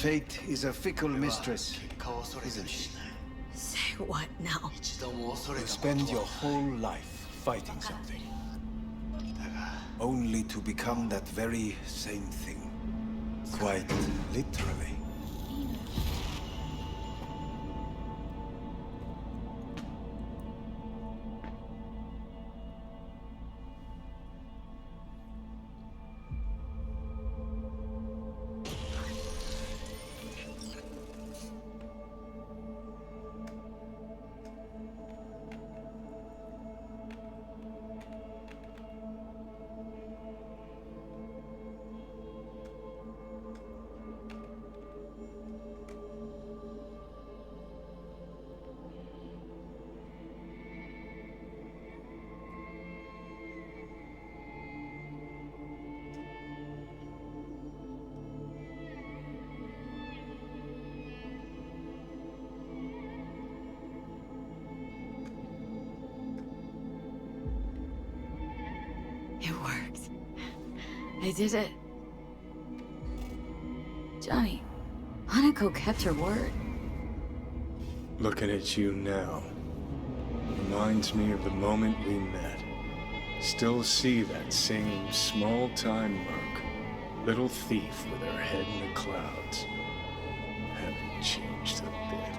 Fate is a fickle mistress, isn't she? Say what now? You spend your whole life fighting something, only to become that very same thing. Quite literally. It worked. I did it. Johnny, Hanako kept her word. Looking at you now reminds me of the moment we met. Still see that same small-time merc, little thief with her head in the clouds. Haven't changed a bit.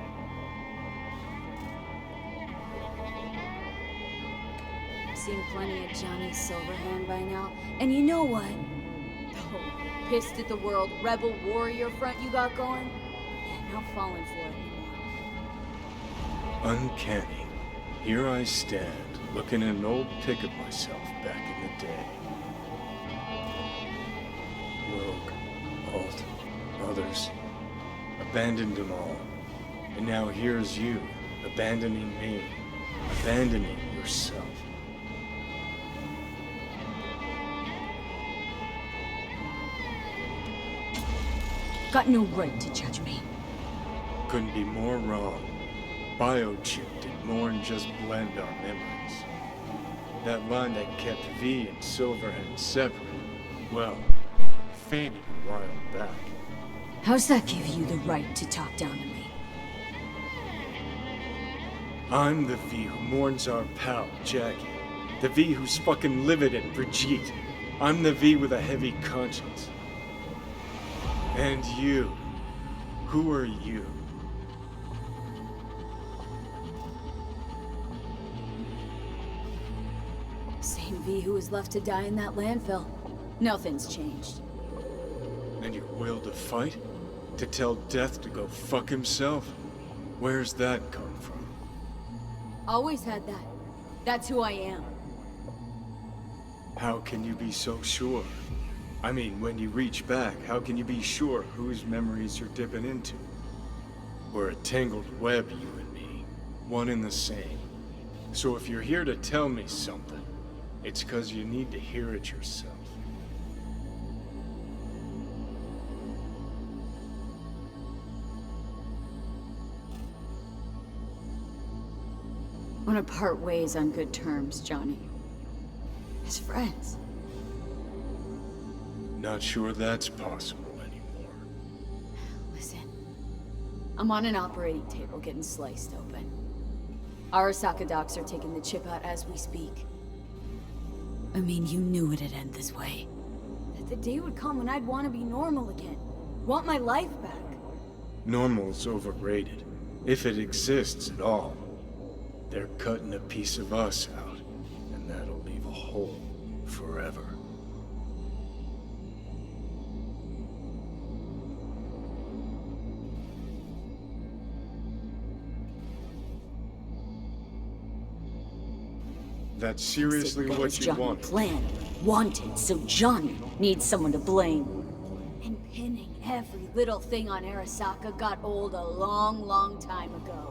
I've seen plenty of Johnny Silverhand by now, and you know what? The whole pissed at the world, rebel warrior front you got going? Yeah, not falling for it anymore. Uncanny. Here I stand, looking at an old pic of myself back in the day. Rogue, Alt, others. Abandoned them all. And now here's you, abandoning me. Abandoning yourself. Got no right to judge me. Couldn't be more wrong. Biochip did more than just blend our memories. That line that kept V and Silverhand separate, well, faded a while back. How's that give you the right to talk down to me? I'm the V who mourns our pal, Jackie. The V who's fucking livid at Brigitte. I'm the V with a heavy conscience. And you. Who are you? Same V who was left to die in that landfill. Nothing's changed. And your will to fight? To tell Death to go fuck himself? Where's that come from? Always had that. That's who I am. How can you be so sure? I mean, when you reach back, how can you be sure whose memories you're dipping into? We're a tangled web, you and me. One and the same. So if you're here to tell me something, it's 'cause you need to hear it yourself. Want to part ways on good terms, Johnny. As friends. Not sure that's possible anymore. Listen, I'm on an operating table getting sliced open. Arasaka docs are taking the chip out as we speak. I mean, you knew it'd end this way. That the day would come when I'd want to be normal again. Want my life back. Normal's overrated. If it exists at all. They're cutting a piece of us out, and that'll leave a hole forever. That's seriously That what was you Johnny want? planned, wanted, so Johnny needs someone to blame. And pinning every little thing on Arasaka got old a long, long time ago.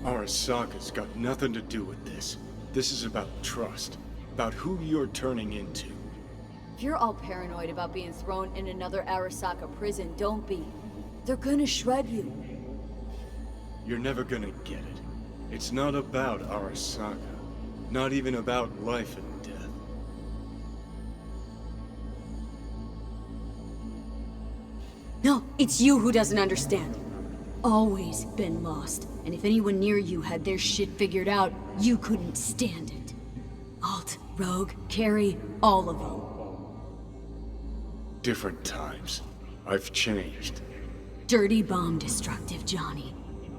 Arasaka's got nothing to do with this. This is about trust. About who you're turning into. If you're all paranoid about being thrown in another Arasaka prison, don't be. They're gonna shred you. You're never gonna get it. It's not about Arasaka. Not even about life and death. No, It's you who doesn't understand. Always been lost. And if anyone near you had their shit figured out, you couldn't stand it. Alt, Rogue, Carry, all of them. Different times. I've changed. Dirty bomb destructive Johnny.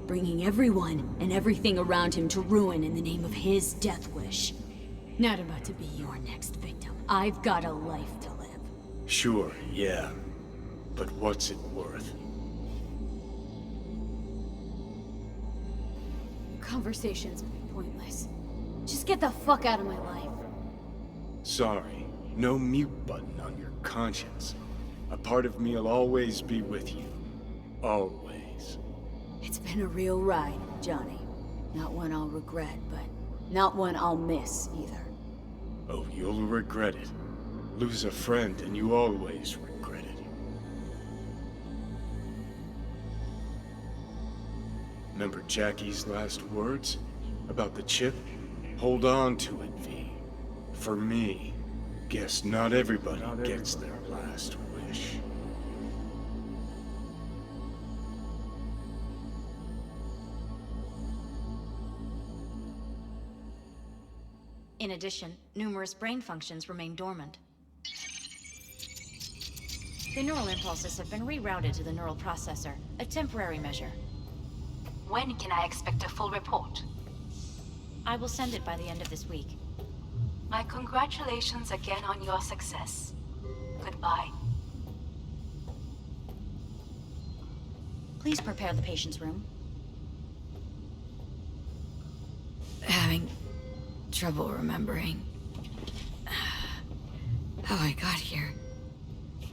Bringing everyone and everything around him to ruin in the name of his death wish. Not about to be your next victim. I've got a life to live. Sure, yeah. But what's it worth? Conversation's pointless. Just get the fuck out of my life. Sorry, no mute button on your conscience. A part of me'll always be with you. Always. It's been a real ride, Johnny. Not one I'll regret, but not one I'll miss either. Oh, you'll regret it. Lose a friend and you always regret it. Remember Jackie's last words? About the chip? Hold on to it, V. For me, guess not everybody gets their last wish. In addition, numerous brain functions remain dormant. The neural impulses have been rerouted to the neural processor, a temporary measure. When can I expect a full report? I will send it by the end of this week. My congratulations again on your success. Goodbye. Please prepare the patient's room. Having trouble remembering how I got here.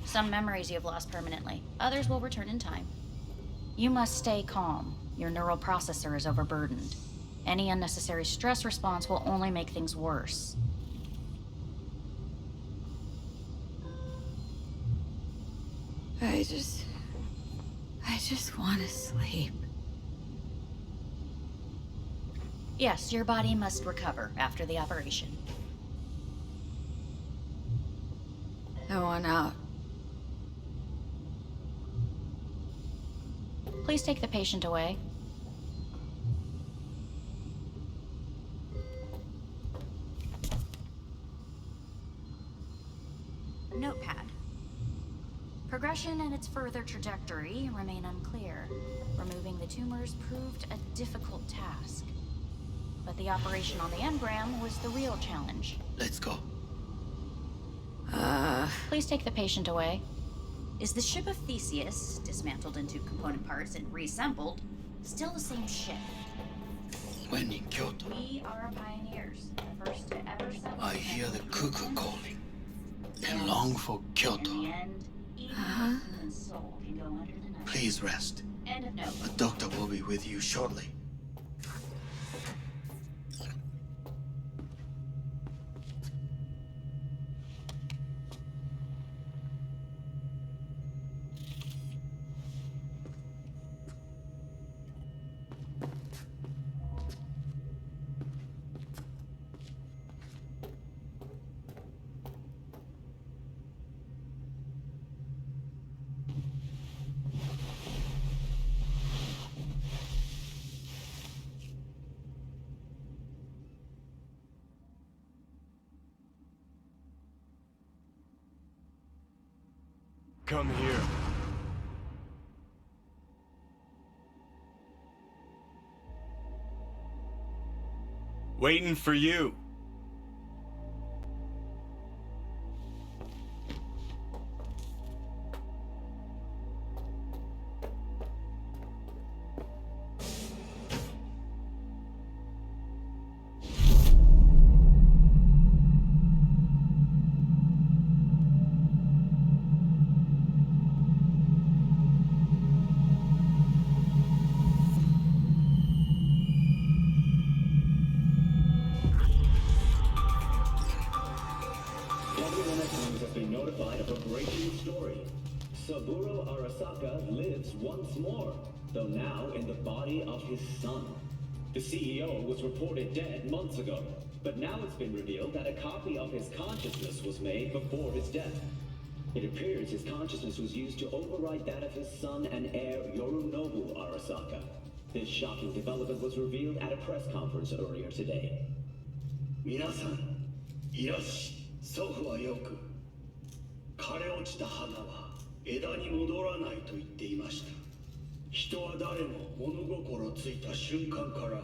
Some memories you have lost permanently. Others will return in time. You must stay calm. Your neural processor is overburdened. Any unnecessary stress response will only make things worse. I just want to sleep. Yes, your body must recover after the operation. I want out. Please take the patient away. Notepad. Progression and its further trajectory remain unclear. Removing the tumors proved a difficult task. But the operation on the engram was the real challenge. Let's go. Please take the patient away. Is the ship of Theseus, dismantled into component parts and reassembled, still the same ship? When in Kyoto, We are pioneers, the first to ever settle. I hear the cuckoo calling and long for In Kyoto. the end, even a human soul can go under the knife. Please rest. End of note. A doctor will be with you shortly. Come here. Waiting for you. Saburo Arasaka lives once more, though now in the body of his son. The CEO was reported dead months ago, but now it's been revealed that a copy of his consciousness was made before his death. It appears his consciousness was used to override that of his son and heir Yorinobu Arasaka. This shocking development was revealed at a press conference earlier today. 皆さん、よし、祖父はよく、枯れ落ちた花は枝に戻らないと言っていました。人は誰も物心ついた瞬間から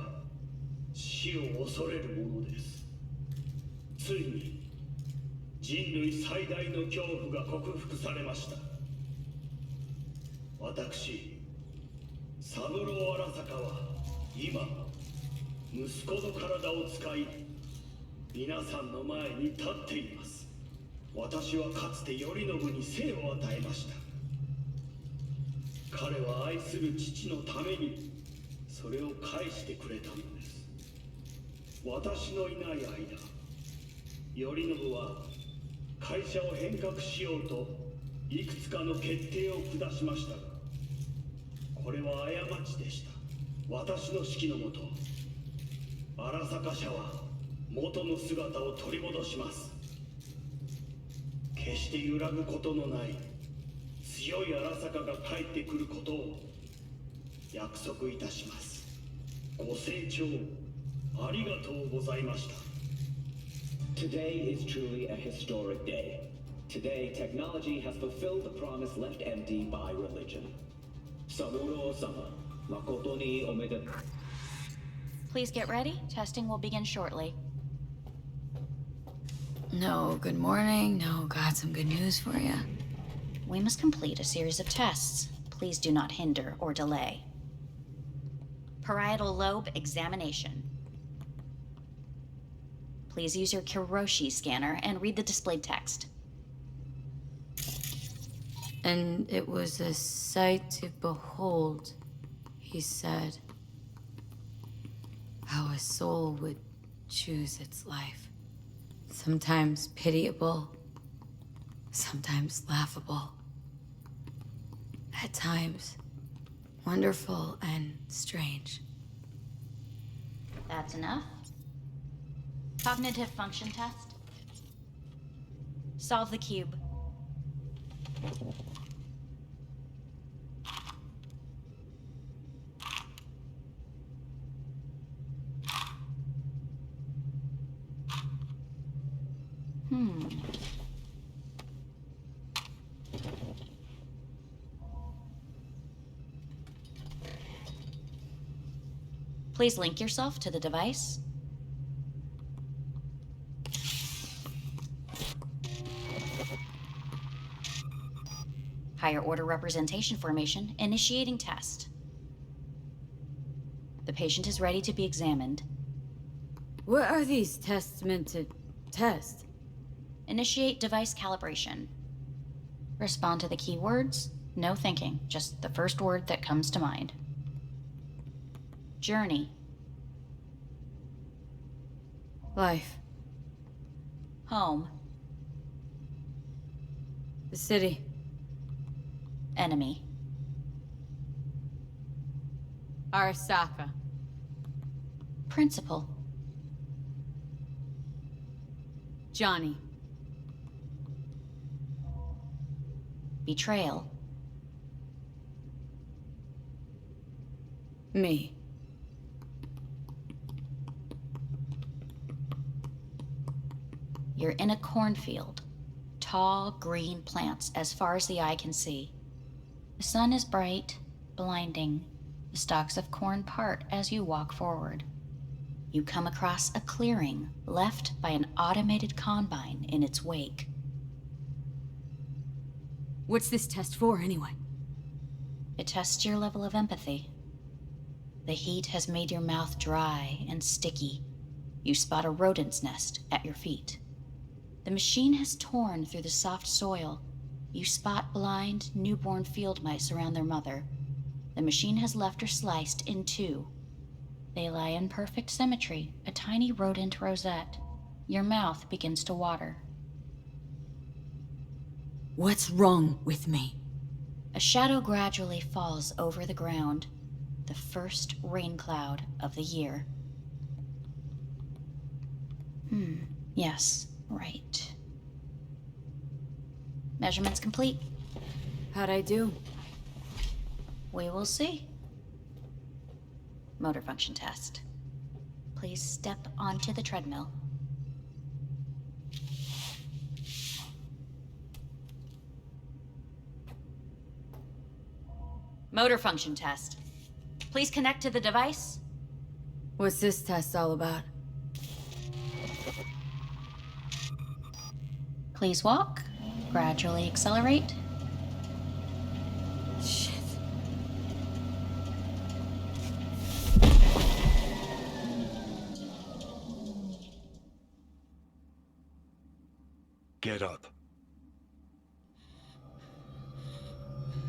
死を恐れるものです。ついに人類最大の恐怖が克服されました。私、三郎荒坂は今、息子の体を使い、皆さんの前に立っています。私はかつて頼信に生を与えました。彼は愛する父のためにそれを返してくれたのです。私のいない間、頼信は会社を変革しようといくつかの決定を下しましたが、これは過ちでした。私の指揮のもと、荒坂社は元の姿を取り戻します。決して揺らぐことのない強い荒坂が帰ってくることを約束いたします。ご清聴ありがとうございました。Today is truly a historic day. Today, technology has fulfilled the promise left empty by religion. Saburo-sama, makoto ni omedetou. Please get ready. Testing will begin shortly. No, good morning. No, got some good news for you. We must complete a series of tests. Please do not hinder or delay. Parietal lobe examination. Please use your Kiroshi scanner and read the displayed text. And it was a sight to behold, he said, how a soul would choose its life. Sometimes pitiable, sometimes laughable. At times, wonderful and strange. That's enough. Cognitive function test. Solve the cube. Please link yourself to the device. Higher order representation formation, initiating test. The patient is ready to be examined. What are these tests meant to test? Initiate device calibration. Respond to the keywords. No thinking, just the first word that comes to mind. Journey. Life. Home. The city. Enemy. Arasaka. Principal. Johnny. Betrayal. Me. You're in a cornfield. Tall, green plants as far as the eye can see. The sun is bright, blinding. The stalks of corn part as you walk forward. You come across a clearing left by an automated combine in its wake. What's this test for, anyway? It tests your level of empathy. The heat has made your mouth dry and sticky. You spot a rodent's nest at your feet. The machine has torn through the soft soil. You spot blind, newborn field mice around their mother. The machine has left her sliced in two. They lie in perfect symmetry, a tiny rodent rosette. Your mouth begins to water. What's wrong with me? A shadow gradually falls over the ground. The first rain cloud of the year. Yes, right. Measurements complete. How'd I do? We will see. Motor function test. Please step onto the treadmill. Motor function test. Please connect to the device. What's this test all about? Please walk. Gradually accelerate. Shit. Get up.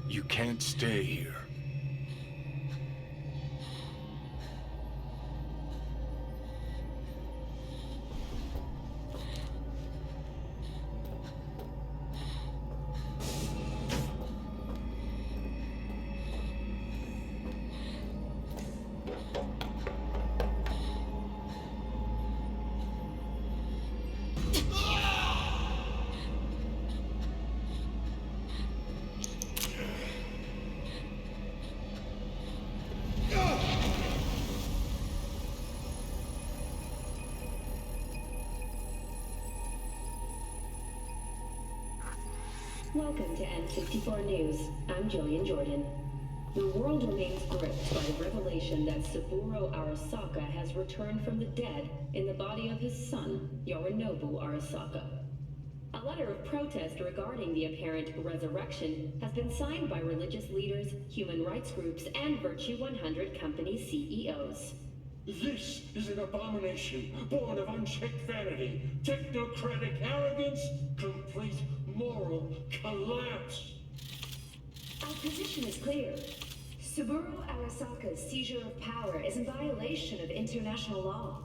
You can't stay here. Welcome to N64 News. I'm Jillian Jordan. The world remains gripped by the revelation that Saburo Arasaka has returned from the dead in the body of his son, Yorinobu Arasaka. A letter of protest regarding the apparent resurrection has been signed by religious leaders, human rights groups, and Virtue 100 company CEOs. This is an abomination born of unchecked vanity, technocratic arrogance, complete moral collapse. Our position is clear. Saburo Arasaka's seizure of power is in violation of international law.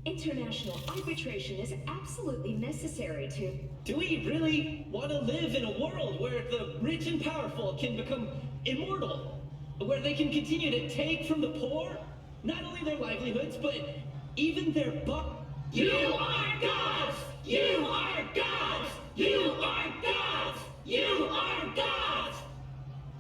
International arbitration is absolutely necessary to... Do we really want to live in a world where the rich and powerful can become immortal? Where they can continue to take from the poor? Not only their livelihoods, but even their You are gods! You are gods! You are gods! You are gods!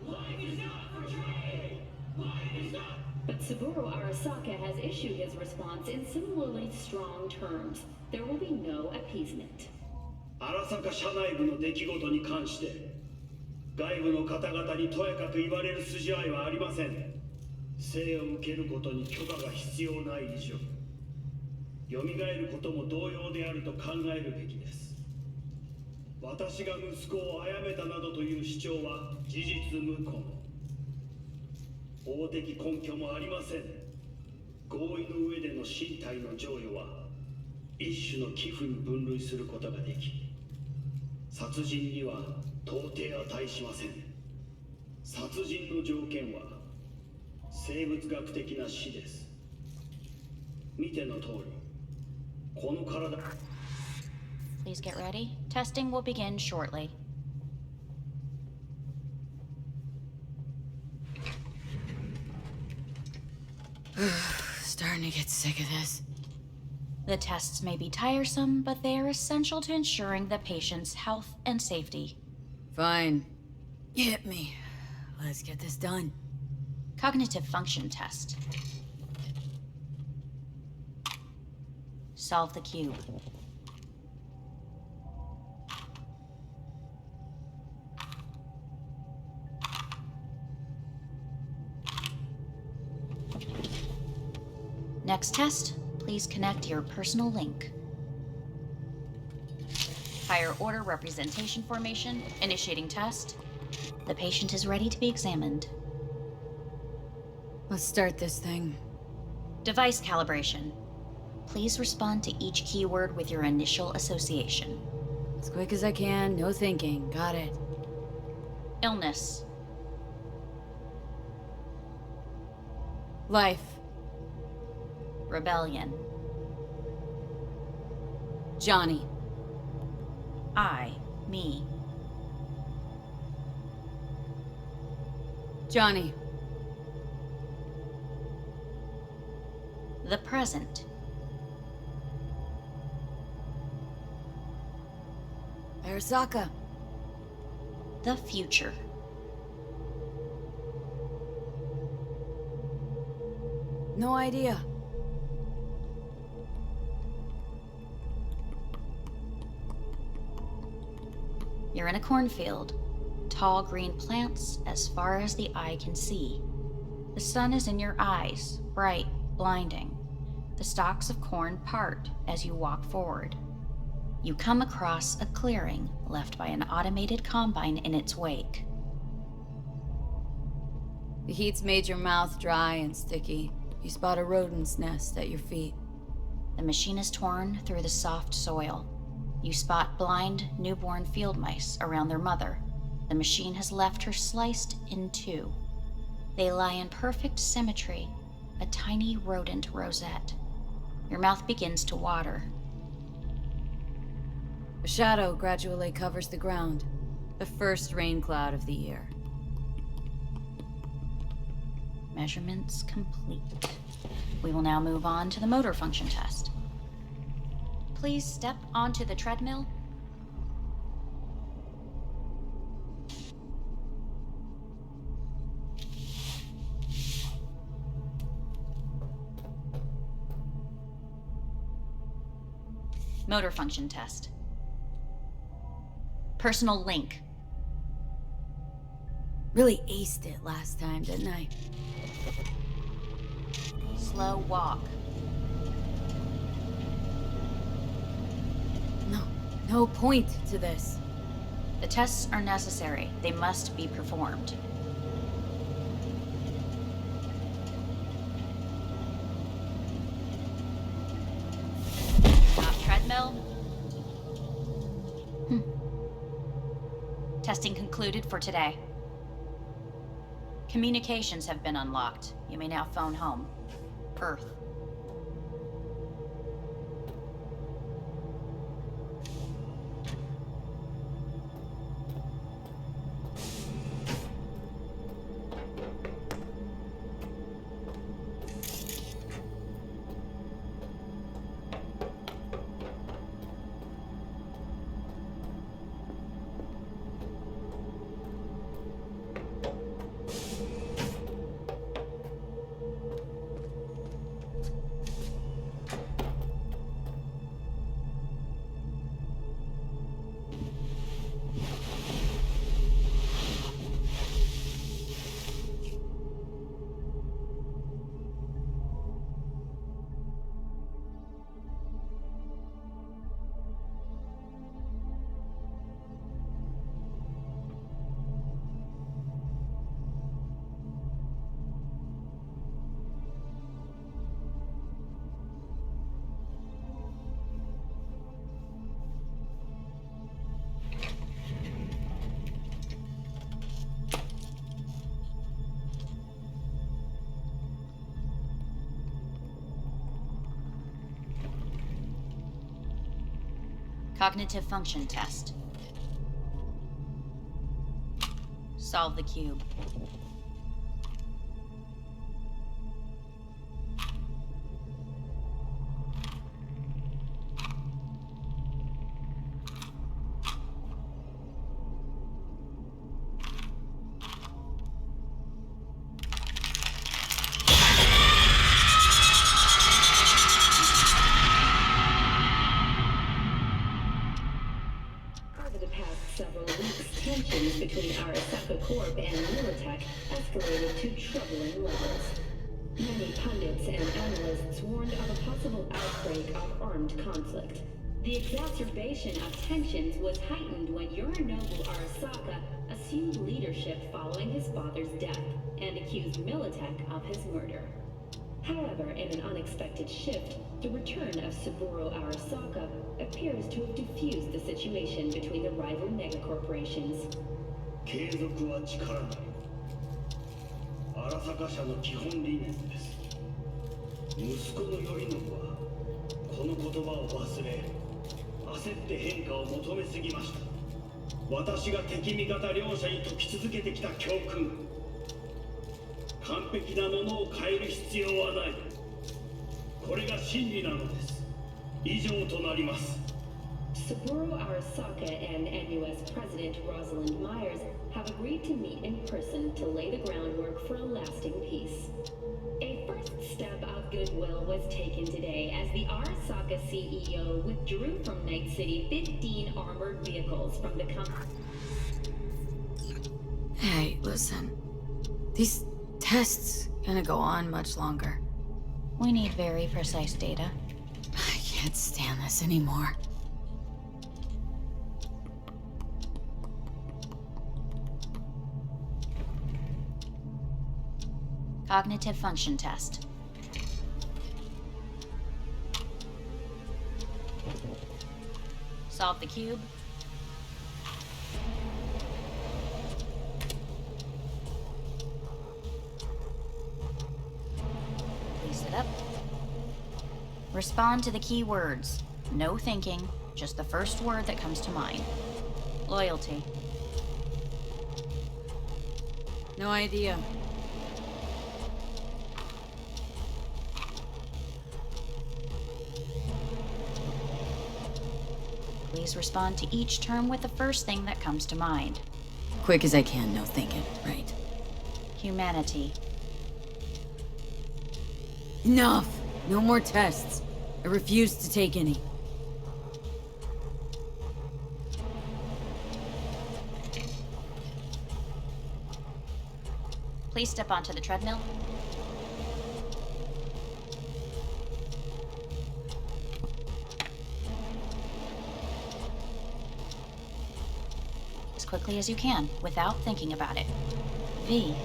Life is not for trade! Life is not... But Saburo Arasaka has issued his response in similarly strong terms. There will be no appeasement. 荒坂社内部の出来事に関して外部の方々にとやかく言われる筋合いはありません。生を受けることに許可が必要ない以上蘇ることも同様であると考えるべきです。私が息子を殺めたなどという主張は事実無根。法的根拠もありません。合意の上での身体の贈与は一種の寄付に分類することができ、殺人には到底値しません。殺人の条件は生物学的な死です。見ての通り、この体。Please get ready. Testing will begin shortly. Starting to get sick of this. The tests may be tiresome, but they are essential to ensuring the patient's health and safety. Fine. Hit me. Let's get this done. Cognitive function test. Solve the cube. Next test, please connect your personal link. Higher order representation formation, initiating test. The patient is ready to be examined. Let's start this thing. Device calibration. Please respond to each keyword with your initial association. As quick as I can, no thinking. Got it. Illness. Life. Rebellion. Johnny. I, me. Johnny. The present. Arasaka. the future. No idea. You're in a cornfield. Tall green plants as far as the eye can see. The sun is in your eyes, bright, blinding. The stalks of corn part as you walk forward. You come across a clearing left by an automated combine in its wake. The heat's made your mouth dry and sticky. You spot a rodent's nest at your feet. The machine is torn through the soft soil. You spot blind, newborn field mice around their mother. The machine has left her sliced in two. They lie in perfect symmetry, a tiny rodent rosette. Your mouth begins to water. A shadow gradually covers the ground. The first rain cloud of the year. Measurements complete. We will now move on to the motor function test. Please step onto the treadmill. Motor function test. Personal link. Really aced it last time, didn't I? Slow walk. No point to this. The tests are necessary. They must be performed. Stop treadmill. Testing concluded for today. Communications have been unlocked. You may now phone home. Earth. Cognitive function test. Solve the cube. Several weeks, tensions between Arasaka Corp and Militech escalated to troubling levels. Many pundits and analysts warned of a possible outbreak of armed conflict. The exacerbation of tensions was heightened when Yorinobu Arasaka assumed leadership following his father's death and accused Militech of his murder. However, in an unexpected shift, the return of Saburo Arasaka appears to have diffused the situation between the rival megacorporations. 継続は力なり。荒坂社の基本理念です。息子の頼信はこの言葉を忘れ、焦って変化を求めすぎました。私が敵味方両者に説き続けてきた教訓。完璧なものを変える必要はない。これが真理なのです。以上となります。Saburo Arasaka and NUS President Rosalind Myers have agreed to meet in person to lay the groundwork for a lasting peace. A first step of goodwill was taken today as the Arasaka CEO withdrew from Night City 15 armored vehicles from the company. Hey, listen. These tests gonna go on much longer. We need very precise data. I can't stand this anymore. Cognitive function test. Solve the cube. Place it up. Respond to the key words. No thinking, just the first word that comes to mind. Loyalty. No idea. Please respond to each term with the first thing that comes to mind. Quick as I can, no thinking, right? Humanity. Enough! No more tests. I refuse to take any. Please step onto the treadmill. As quickly as you can, without thinking about it. V.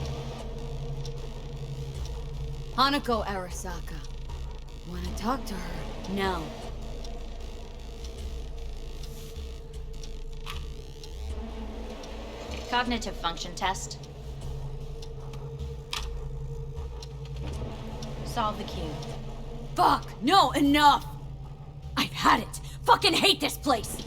Hanako Arasaka. Want to talk to her now. Cognitive function test. Solve the cube. Fuck! No, enough! I've had it! Fucking hate this place!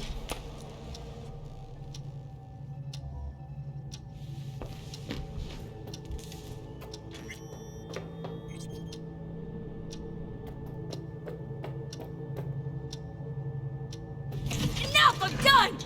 Enough! I'm done!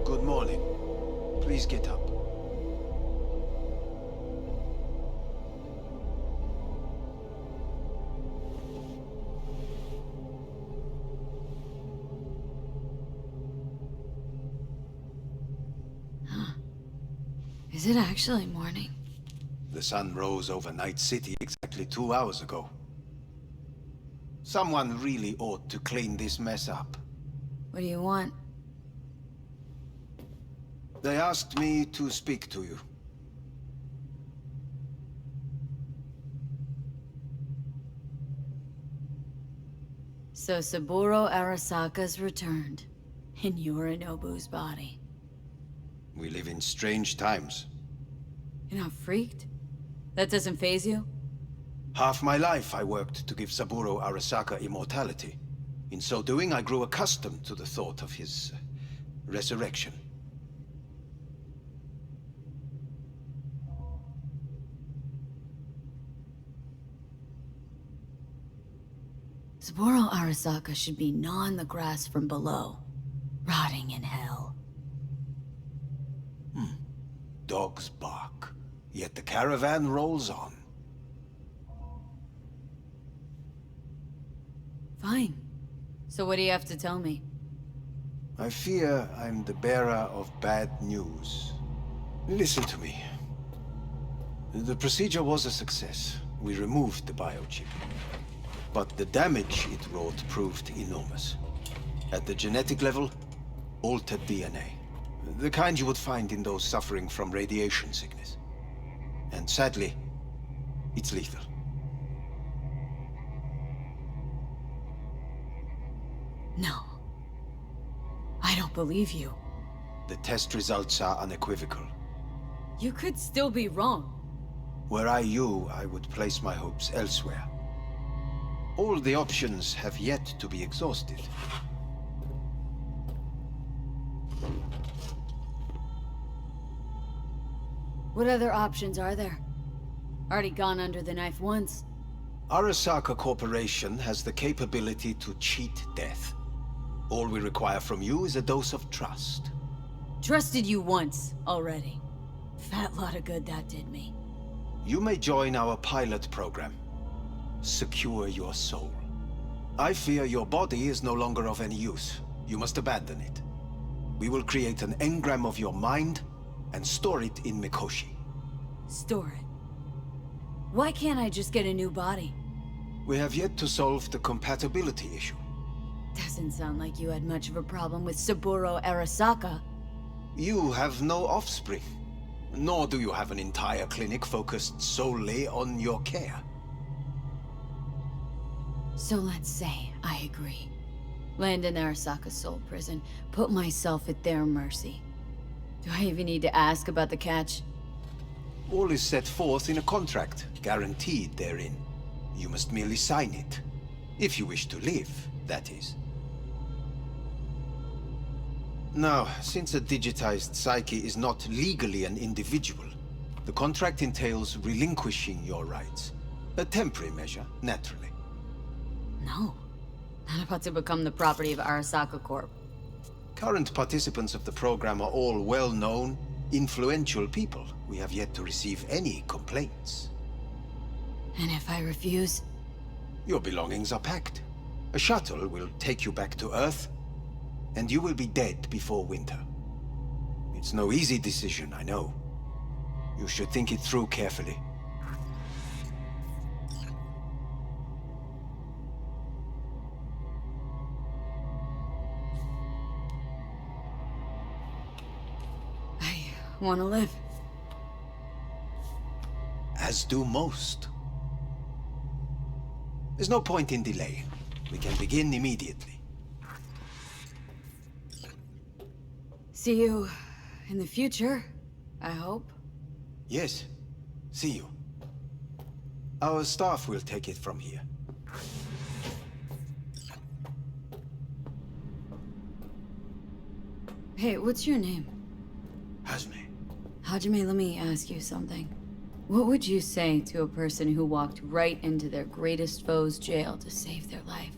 Good morning. Please get up. Is it actually morning? The sun rose over Night City exactly 2 hours ago. Someone really ought to clean this mess up. What do you want? They asked me to speak to you. So Saburo Arasaka's returned, and you're in Nobu's body. We live in strange times. You're not freaked? That doesn't faze you? Half my life I worked to give Saburo Arasaka immortality. In so doing, I grew accustomed to the thought of his resurrection. Saburo Arasaka should be gnawing the grass from below, rotting in hell. Dogs bark, yet the caravan rolls on. Fine. So what do you have to tell me? I fear I'm the bearer of bad news. Listen to me. The procedure was a success. We removed the biochip. But the damage it wrought proved enormous. At the genetic level, altered DNA. The kind you would find in those suffering from radiation sickness. And sadly, it's lethal. No. I don't believe you. The test results are unequivocal. You could still be wrong. Were I you, I would place my hopes elsewhere. All the options have yet to be exhausted. What other options are there? Already gone under the knife once. Arasaka Corporation has the capability to cheat death. All we require from you is a dose of trust. Trusted you once, already. Fat lot of good that did me. You may join our pilot program. Secure your soul. I fear your body is no longer of any use. You must abandon it. We will create an engram of your mind and store it in Mikoshi. Store it. Why can't I just get a new body? We have yet to solve the compatibility issue. Doesn't sound like you had much of a problem with Saburo Arasaka. You have no offspring, nor do you have an entire clinic focused solely on your care. So let's say I agree. Land in Arasaka's soul prison, put myself at their mercy. Do I even need to ask about the catch? All is set forth in a contract, guaranteed therein. You must merely sign it. If you wish to live, that is. Now, since a digitized psyche is not legally an individual, the contract entails relinquishing your rights. A temporary measure, naturally. No. Not about to become the property of Arasaka Corp. Current participants of the program are all well-known, influential people. We have yet to receive any complaints. And if I refuse? Your belongings are packed. A shuttle will take you back to Earth, and you will be dead before winter. It's no easy decision, I know. You should think it through carefully. I want to live. As do most. There's no point in delay. We can begin immediately. See you in the future, I hope. Yes. See you. Our staff will take it from here. Hey, what's your name? Hazme. Hajime, let me ask you something. What would you say to a person who walked right into their greatest foe's jail to save their life?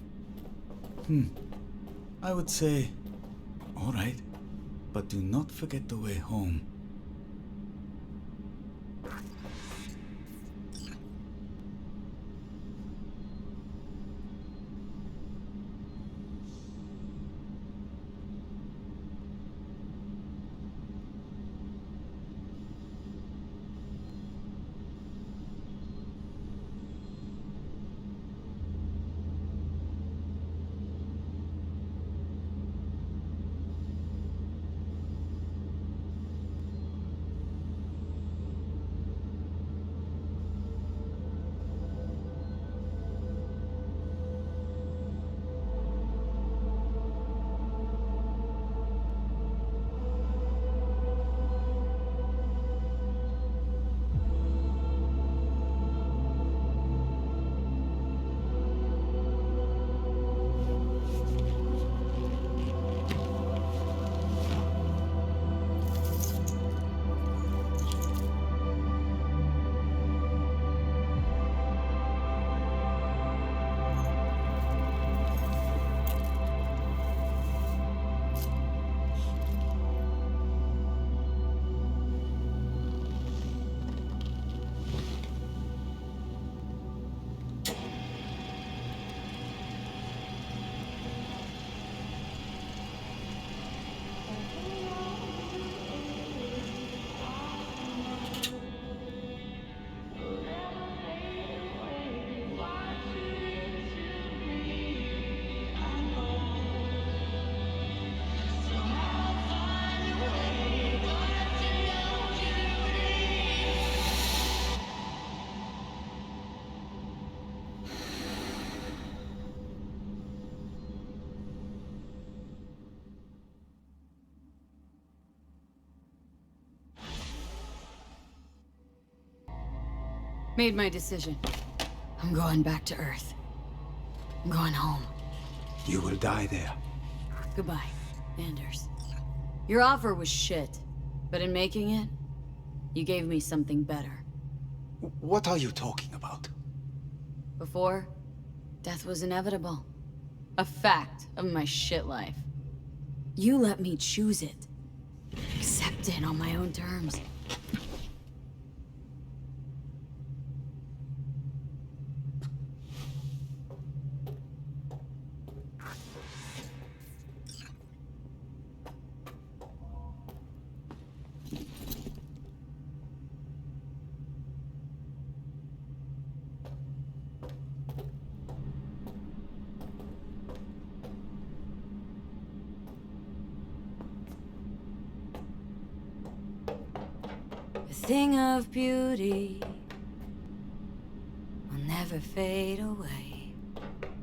I would say, all right, but do not forget the way home. Made my decision. I'm going back to Earth. I'm going home. You will die there. Goodbye, Anders. Your offer was shit, but in making it, you gave me something better. What are you talking about? Before, death was inevitable. A fact of my shit life. You let me choose it. Accept it on my own terms. A thing of beauty will never fade away.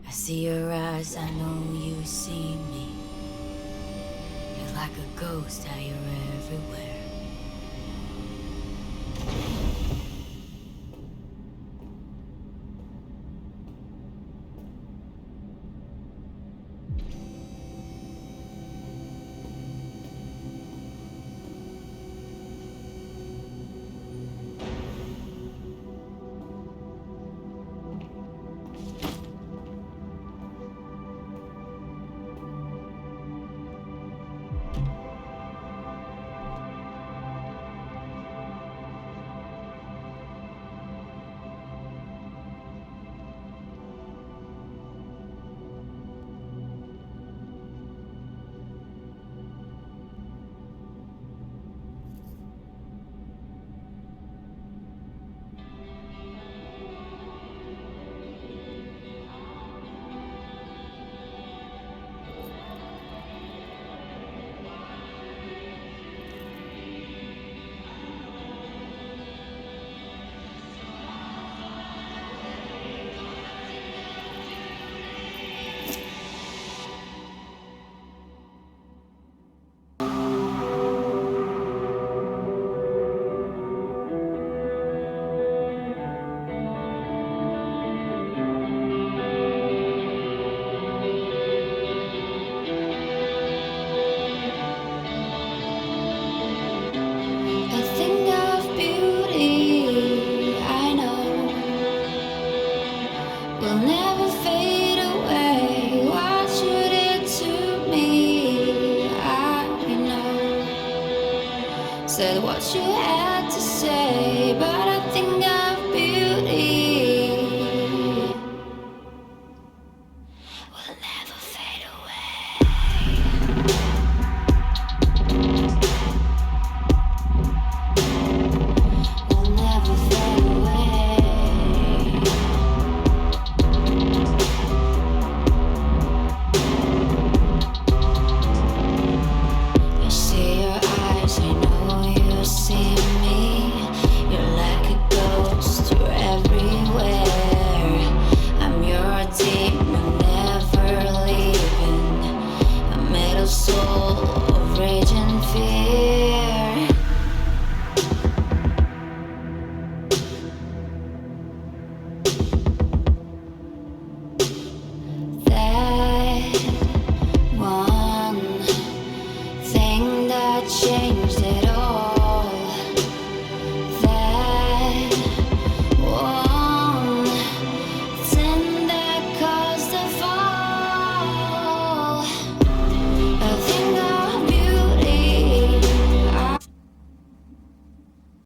I see your eyes, I know you see me. You're like a ghost, how you're everywhere.